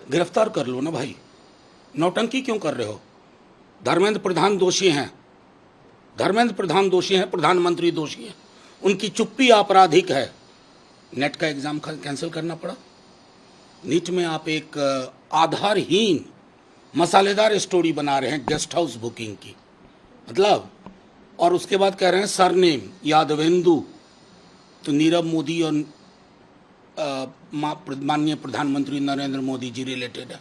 गिरफ्तार कर लो ना भाई, नौटंकी क्यों कर रहे हो? धर्मेंद्र प्रधान दोषी हैं, धर्मेंद्र प्रधान दोषी हैं, प्रधानमंत्री दोषी हैं, उनकी चुप्पी आपराधिक है। नेट का एग्जाम कैंसिल करना पड़ा। नीट में आप एक आधारहीन मसालेदार स्टोरी बना रहे हैं गेस्ट हाउस बुकिंग की, मतलब, और उसके बाद कह रहे हैं सरनेम यादवेंदु, तो नीरव मोदी और माननीय प्रधानमंत्री नरेंद्र मोदी जी रिलेटेड है।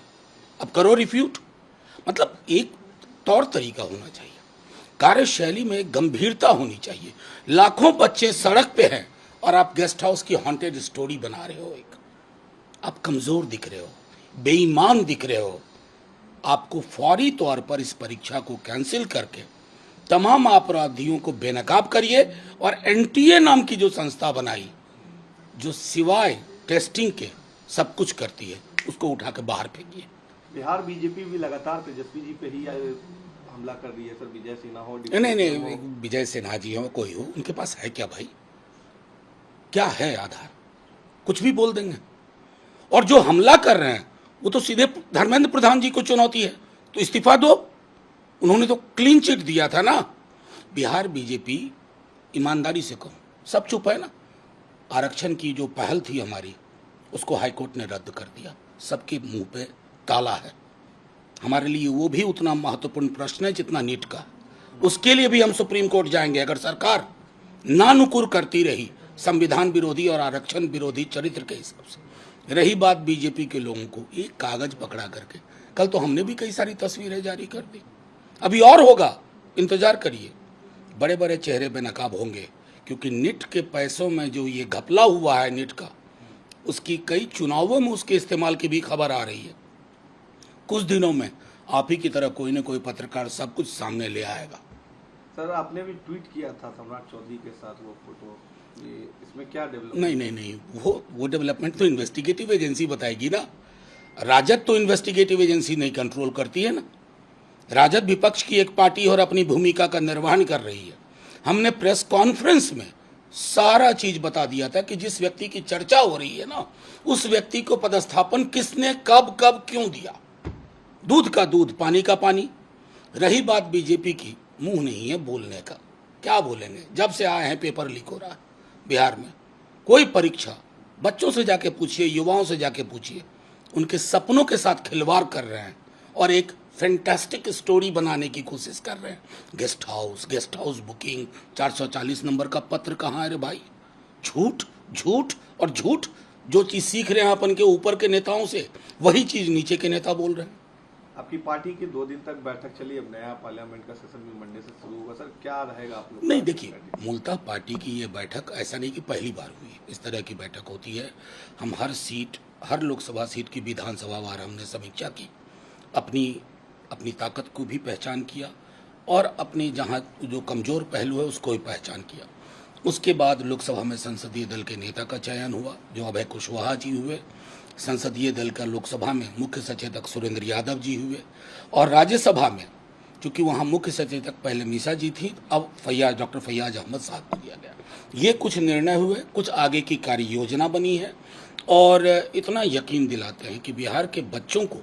अब करो रिफ्यूट। मतलब एक तौर तरीका होना चाहिए, कार्यशैली में गंभीरता होनी चाहिए। लाखों बच्चे सड़क पे हैं और आप गेस्ट हाउस की हॉन्टेड स्टोरी बना रहे हो। एक आप कमजोर दिख रहे हो, बेईमान दिख रहे हो। आपको फौरी तौर पर इस परीक्षा को कैंसिल करके तमाम अपराधियों को बेनकाब करिए और एनटीए नाम की जो संस्था बनाई, जो सिवाय टेस्टिंग के सब कुछ करती है, उसको उठा के बाहर फेंकिए। बिहार बीजेपी भी लगातार तेजस्वी जी पे ही हमला कर रही है सर। विजय सिन्हा हो, नहीं, विजय सिन्हा जी हो, कोई हो, उनके पास है क्या भाई? क्या है आधार? कुछ भी बोल देंगे। और जो हमला कर रहे हैं वो तो सीधे धर्मेंद्र प्रधान जी को चुनौती है, तो इस्तीफा दो। उन्होंने तो क्लीन चिट दिया था ना। बिहार बीजेपी, ईमानदारी से कहूं, सब चुप है ना। आरक्षण की जो पहल थी हमारी, उसको हाईकोर्ट ने रद्द कर दिया। सबके मुंह पे ताला है। हमारे लिए वो भी उतना महत्वपूर्ण प्रश्न है जितना नीट का। उसके लिए भी हम सुप्रीम कोर्ट जाएंगे अगर सरकार नानुकुर करती रही संविधान विरोधी और आरक्षण विरोधी चरित्र के हिसाब से। रही बात बीजेपी के लोगों को, एक कागज पकड़ा करके, कल तो हमने भी कई सारी तस्वीरें जारी कर दी, अभी और होगा, इंतजार करिए। बड़े बड़े चेहरे बेनकाब होंगे, क्योंकि नीट के पैसों में जो ये घपला हुआ है नीट का, उसकी कई चुनावों में उसके इस्तेमाल की भी खबर आ रही है। कुछ दिनों में आप ही की तरह कोई न कोई पत्रकार सब कुछ सामने ले आएगा। सर, आपने भी ट्वीट किया था सम्राट चौधरी के साथ वो फोटो, ये इसमें क्या डेवलपमेंट? नहीं, वो डेवलपमेंट तो इन्वेस्टिगेटिव एजेंसी बताएगी ना। राजद तो इन्वेस्टिगेटिव एजेंसी नहीं कंट्रोल करती है ना। राजद विपक्ष की एक पार्टी और अपनी भूमिका का निर्वहन कर रही है। हमने प्रेस कॉन्फ्रेंस में सारा चीज बता दिया था कि जिस व्यक्ति की चर्चा हो रही है ना, उस व्यक्ति को पदस्थापन किसने कब कब क्यों दिया। दूध का दूध, पानी का पानी। रही बात बीजेपी की, मुंह नहीं है बोलने का, क्या बोलेंगे? जब से आए हैं पेपर लीक हो रहा है बिहार में। कोई परीक्षा, बच्चों से जाके पूछिए, युवाओं से जाके पूछिए, उनके सपनों के साथ खिलवाड़ कर रहे हैं और एक फैंटास्टिक स्टोरी बनाने की कोशिश कर रहे हैं। गेस्ट हाउस बुकिंग, 440 नंबर का पत्र कहाँ है रे भाई? झूठ झूठ और झूठ। जो चीज़ सीख रहे हैं अपन के ऊपर के नेताओं से, वही चीज़ नीचे के नेता बोल रहे हैं। आपकी पार्टी की 2 दिन तक बैठक चली, अब नया पार्लियामेंट का सेशन भी मंडे से शुरू होगा। सर, क्या रहेगा आप लोग? नहीं, देखिए, मूलतः पार्टी की ये बैठक ऐसा नहीं कि पहली बार हुई, इस तरह की बैठक होती है। हम हर सीट, हर लोकसभा सीट की विधानसभा वार हमने समीक्षा की, अपनी ताकत को भी पहचान किया और अपनी जहाँ जो कमज़ोर पहलू है उसको भी पहचान किया। उसके बाद लोकसभा में संसदीय दल के नेता का चयन हुआ, जो अभय कुशवाहा जी हुए। संसदीय दल का लोकसभा में मुख्य सचेतक सुरेंद्र यादव जी हुए, और राज्यसभा में चूंकि वहाँ मुख्य सचेतक पहले मीसा जी थी, अब डॉक्टर फैयाज अहमद साहब को दिया गया। ये कुछ निर्णय हुए, कुछ आगे की कार्य योजना बनी है, और इतना यकीन दिलाते हैं कि बिहार के बच्चों को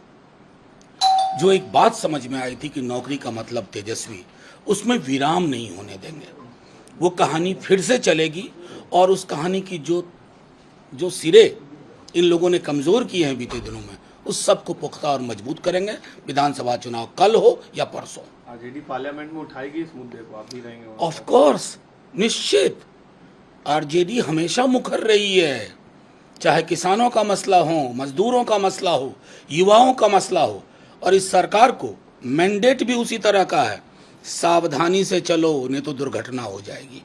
जो एक बात समझ में आई थी कि नौकरी का मतलब तेजस्वी, उसमें विराम नहीं होने देंगे। वो कहानी फिर से चलेगी, और उस कहानी की जो सिरे इन लोगों ने कमज़ोर किए हैं बीते दिनों में, उस सब को पुख्ता और मजबूत करेंगे। विधानसभा चुनाव कल हो या परसों। आरजेडी पार्लियामेंट में उठाएगी इस मुद्दे को, आप भी रहेंगे? ऑफ कोर्स, निश्चित। आरजेडी हमेशा मुखर रही है, चाहे किसानों का मसला हो, मजदूरों का मसला हो, युवाओं का मसला हो। और इस सरकार को मैंडेट भी उसी तरह का है, सावधानी से चलो नहीं तो दुर्घटना हो जाएगी।